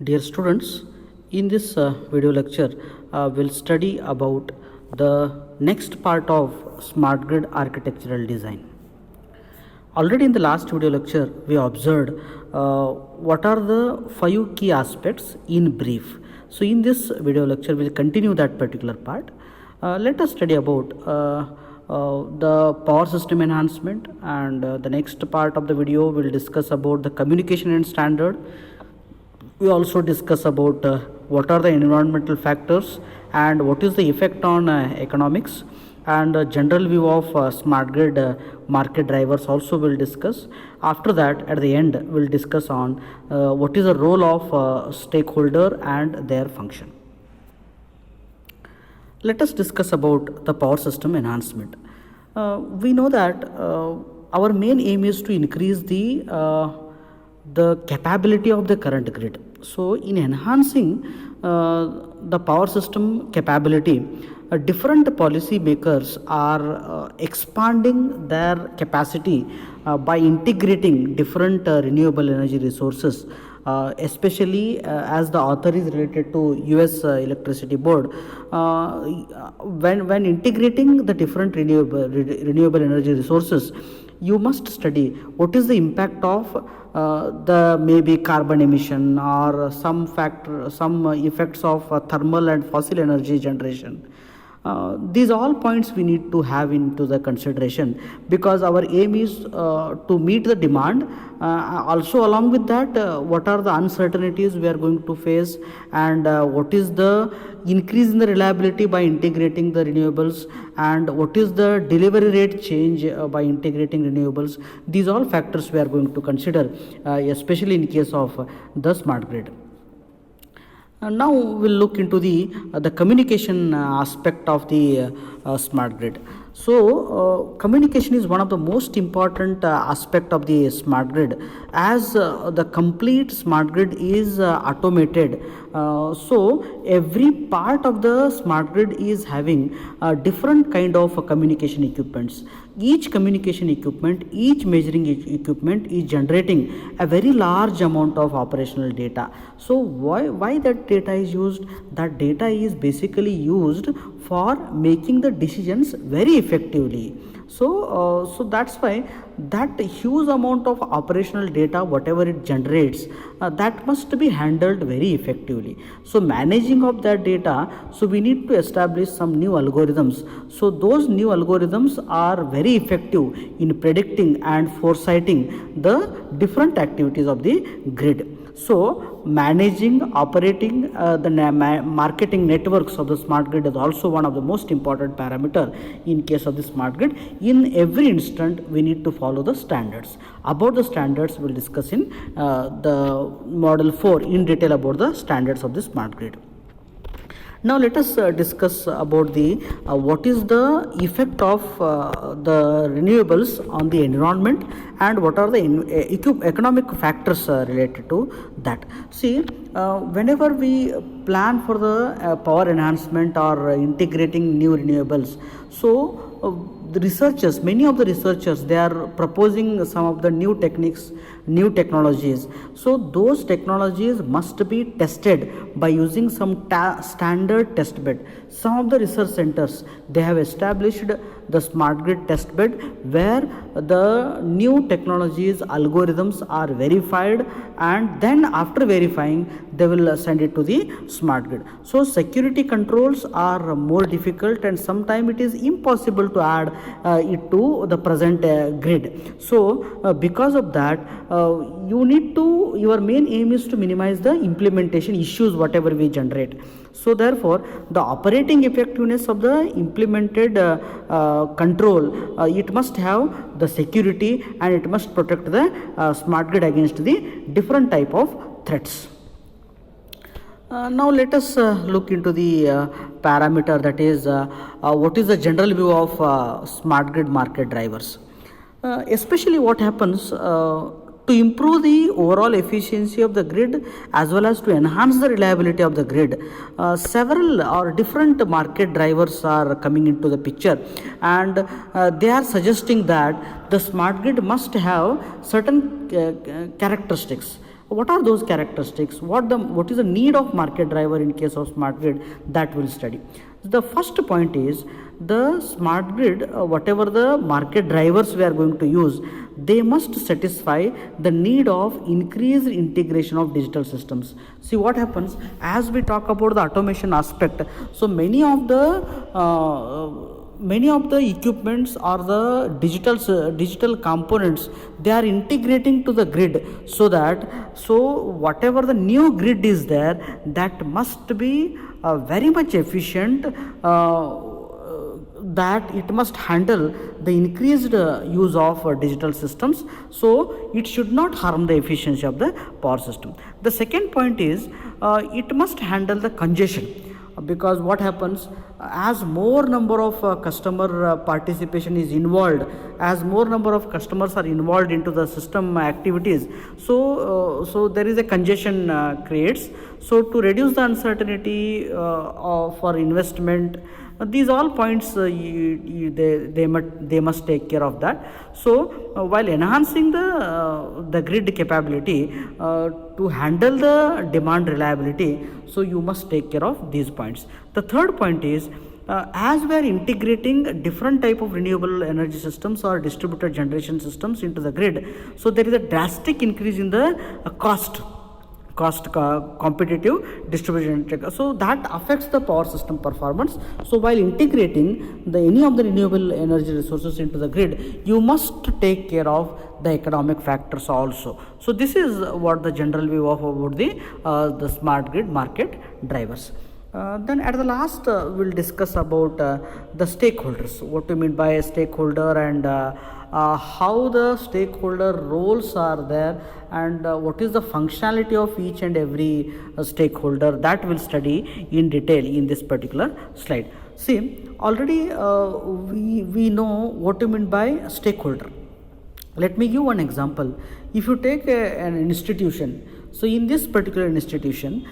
Dear students, in this video lecture, we'll study about the next part of smart grid architectural design. Already in the last video lecture, we observed what are the 5 key aspects in brief. So in this video lecture, we'll continue that particular part. Let us study about the power system enhancement, and the next part of the video will discuss about the communication and standard. We also discuss about what are the environmental factors and what is the effect on economics, and a general view of smart grid market drivers also will discuss. After that, at the end, we'll discuss on what is the role of stakeholder and their function. Let us discuss about the power system enhancement. We know that our main aim is to increase the capability of the current grid. So in enhancing the power system capability, different policy makers are expanding their capacity by integrating different renewable energy resources, especially as the author is related to US Electricity Board. When integrating the different renewable energy resources, you must study what is the impact of the maybe carbon emission or some effects of thermal and fossil energy generation. These all points we need to have into the consideration, because our aim is to meet the demand. Also along with that, what are the uncertainties we are going to face, and what is the increase in the reliability by integrating the renewables, and what is the delivery rate change by integrating renewables. These all factors we are going to consider, especially in case of the smart grid. Now we'll look into the communication aspect of the smart grid. So communication is one of the most important aspect of the smart grid, as the complete smart grid is automated. So every part of the smart grid is having different kind of communication equipments. Each communication equipment, each measuring equipment is generating a very large amount of operational data. So why that data is used? That data is basically used for making the decisions very effectively. So that's why that huge amount of operational data, whatever it generates, that must be handled very effectively. So managing of that data, so we need to establish some new algorithms. So those new algorithms are very effective in predicting and foresighting the different activities of the grid. So managing, operating the marketing networks of the smart grid is also one of the most important parameter in case of the smart grid. In every instant, we need to follow the standards. About the standards, we'll discuss in the model 4 in detail about the standards of the smart grid. Now let us discuss about the what is the effect of the renewables on the environment, and what are the economic factors related to that. See, whenever we plan for the power enhancement or integrating new renewables, so the researchers, many of the researchers, they are proposing some of the new techniques, new technologies. So those technologies must be tested by using some standard test bed. Some of the research centers, they have established the smart grid test bed where the new technologies, algorithms are verified, and then after verifying, they will send it to the smart grid. So security controls are more difficult, and sometimes it is impossible to add it to the present grid. So because of that, your main aim is to minimize the implementation issues whatever we generate. So therefore, the operating effectiveness of the implemented control, it must have the security, and it must protect the smart grid against the different type of threats. Now let us look into the parameter, that is what is the general view of smart grid market drivers. Especially what happens to improve the overall efficiency of the grid as well as to enhance the reliability of the grid. Several or different market drivers are coming into the picture, and they are suggesting that the smart grid must have certain characteristics. What are those characteristics? What is the need of market driver in case of smart grid? That we'll study. The first point is the smart grid, whatever the market drivers we are going to use, they must satisfy the need of increased integration of digital systems. See what happens as we talk about the automation aspect. So many of the equipments or the digital components, they are integrating to the grid, so whatever the new grid is there, that must be very much efficient, that it must handle the increased use of digital systems, so it should not harm the efficiency of the power system. The second point is it must handle the congestion, because what happens as more number of customer participation is involved, as more number of customers are involved into the system activities, so there is a congestion creates. So to reduce the uncertainty for investment, these all points they must take care of that. So while enhancing the grid capability to handle the demand reliability, so you must take care of these points. The third point is as we are integrating different type of renewable energy systems or distributed generation systems into the grid, so there is a drastic increase in the competitive distribution, so that affects the power system performance. So while integrating any of the renewable energy resources into the grid, you must take care of the economic factors also. So this is what the general view of about the smart grid market drivers. Then at the last we'll discuss about the stakeholders, what we mean by a stakeholder, and how the stakeholder roles are there, and what is the functionality of each and every stakeholder. That we'll study in detail in this particular slide. See, already we know what you mean by stakeholder. Let me give one example. If you take an institution, so in this particular institution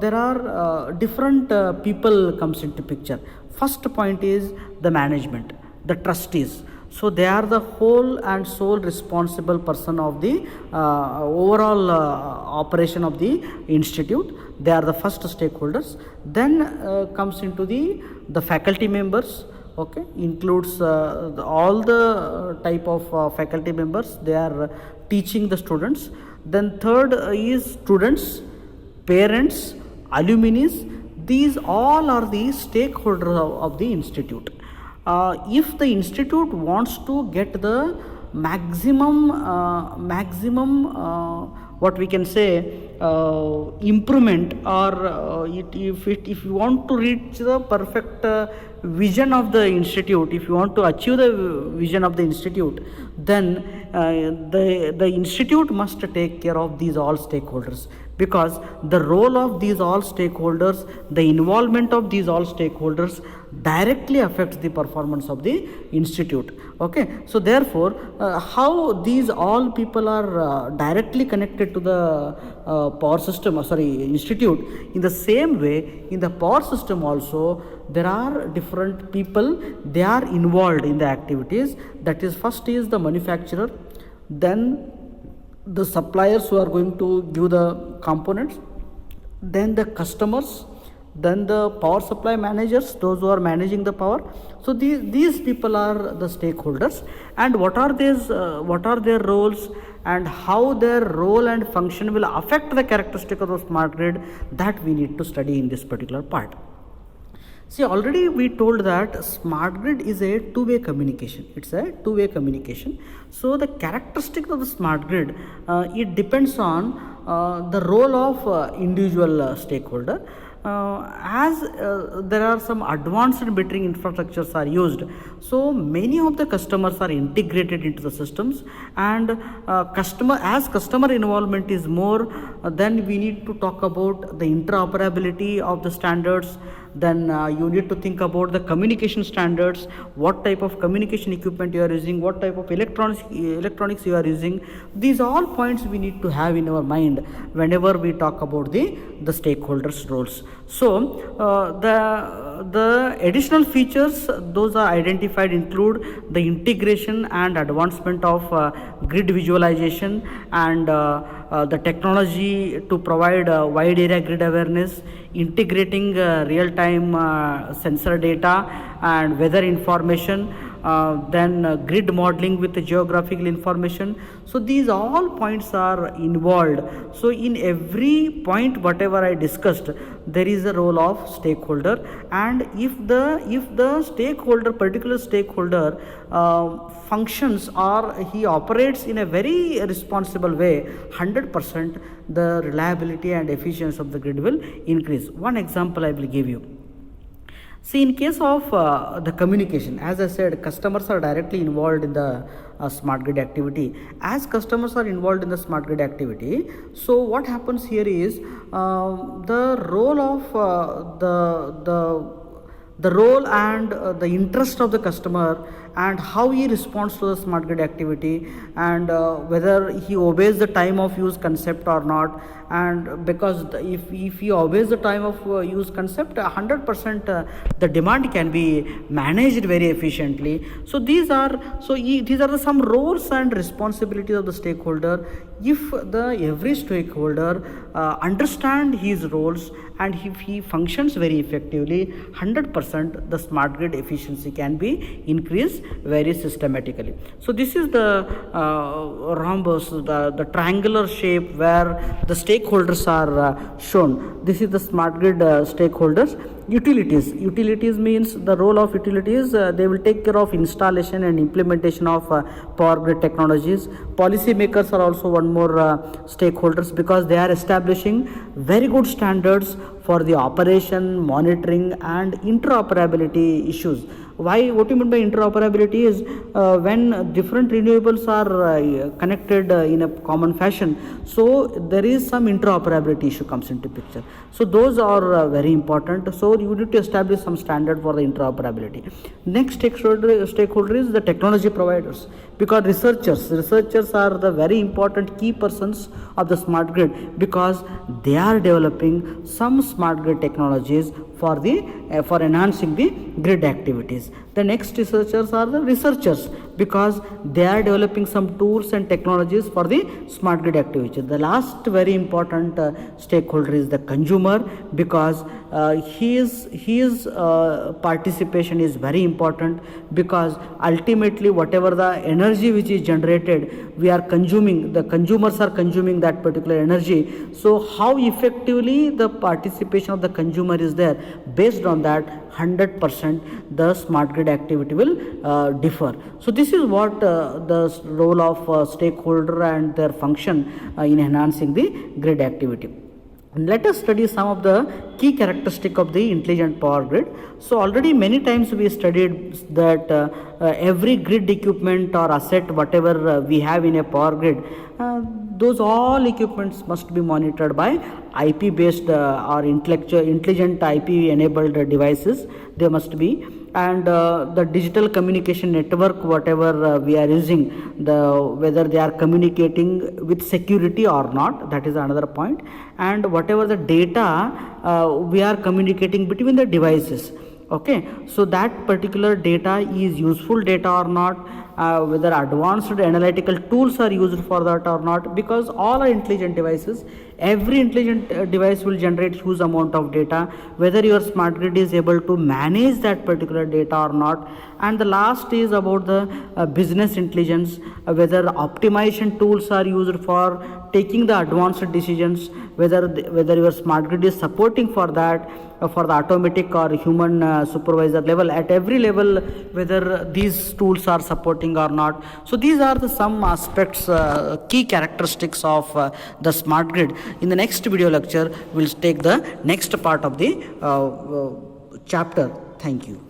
there are different people comes into picture. First point is the management, the trustees. So they are the whole and sole responsible person of the overall operation of the institute. They are the first stakeholders. Then comes into the faculty members. Okay, includes all the type of faculty members. They are teaching the students. Then third is students, parents, alumni. These all are the stakeholders of the institute. If the institute wants to get the maximum what we can say improvement, or if you want to reach the perfect vision of the institute, if you want to achieve the vision of the institute, then the institute must take care of these all stakeholders, because the role of these all stakeholders, the involvement of these all stakeholders directly affects the performance of the institute. Okay, so therefore how these all people are directly connected to the power system, institute, in the same way in the power system also there are different people, they are involved in the activities. That is, first is the manufacturer, then the suppliers who are going to give the components, then the customers, then the power supply managers, those who are managing the power. So these people are the stakeholders, and what are their roles, and how their role and function will affect the characteristic of the smart grid, that we need to study in this particular part. See, already we told that smart grid is a two-way communication. It's a two-way communication. So the characteristic of the smart grid, it depends on the role of individual stakeholder. As there are some advanced metering infrastructures are used, so many of the customers are integrated into the systems, and customer involvement is more, then we need to talk about the interoperability of the standards. Then you need to think about the communication standards, what type of communication equipment you are using, what type of electronics you are using. These all points we need to have in our mind whenever we talk about the stakeholders' roles. So the additional features those are identified include the integration and advancement of grid visualization, and the technology to provide wide area grid awareness, integrating real-time sensor data and weather information, then grid modeling with the geographical information. So these all points are involved. So in every point whatever I discussed, there is a role of stakeholder, and if the stakeholder, particular stakeholder functions or he operates in a very responsible way, 100% the reliability and efficiency of the grid will increase. One example I will give you. See, in case of the communication, as I said, customers are directly involved in the smart grid activity. As customers are involved in the smart grid activity, so what happens here is the role of the role and the interest of the customer and how he responds to the smart grid activity, and whether he obeys the time of use concept or not. And because if he obeys the time of use concept, 100% the demand can be managed very efficiently. So these are some roles and responsibilities of the stakeholder. If every stakeholder understand his roles and if he functions very effectively, 100% the smart grid efficiency can be increased very systematically. So this is the rhombus, the triangular shape where the stakeholders are shown. This is the smart grid stakeholders. Utilities means the role of utilities, they will take care of installation and implementation of power grid technologies. Policy makers are also one more stakeholders, because they are establishing very good standards for the operation, monitoring and interoperability issues. Why? What you mean by interoperability is when different renewables are connected in a common fashion, so there is some interoperability issue comes into picture. So those are very important. So you need to establish some standard for the interoperability. Next stakeholder is the technology providers, because researchers are the very important key persons of the smart grid, because they are developing some smart grid technologies for enhancing the grid activities. The next researchers are the researchers, because they are developing some tools and technologies for the smart grid activity. The last very important stakeholder is the consumer, because his participation is very important, because ultimately whatever the energy which is generated, we are consuming, the consumers are consuming that particular energy. So how effectively the participation of the consumer is there, based on that 100% the smart grid activity will differ. So this is what the role of stakeholder and their function in enhancing the grid activity. Let us study some of the key characteristics of the intelligent power grid. So already many times we studied that every grid equipment or asset whatever we have in a power grid, those all equipments must be monitored by IP based or intelligent IP enabled devices. They must be, and the digital communication network whatever we are using, whether they are communicating with security or not, that is another point. And whatever the data we are communicating between the devices, okay, so that particular data is useful data or not, whether advanced analytical tools are used for that or not, because all are intelligent devices. Every intelligent device will generate huge amount of data, whether your smart grid is able to manage that particular data or not. And the last is about the business intelligence, whether optimization tools are used for taking the advanced decisions, whether your smart grid is supporting for that, for the automatic or human supervisor level, at every level, whether these tools are supporting or not. So these are some aspects, key characteristics of the smart grid. In the next video lecture, we'll take the next part of the chapter. Thank you.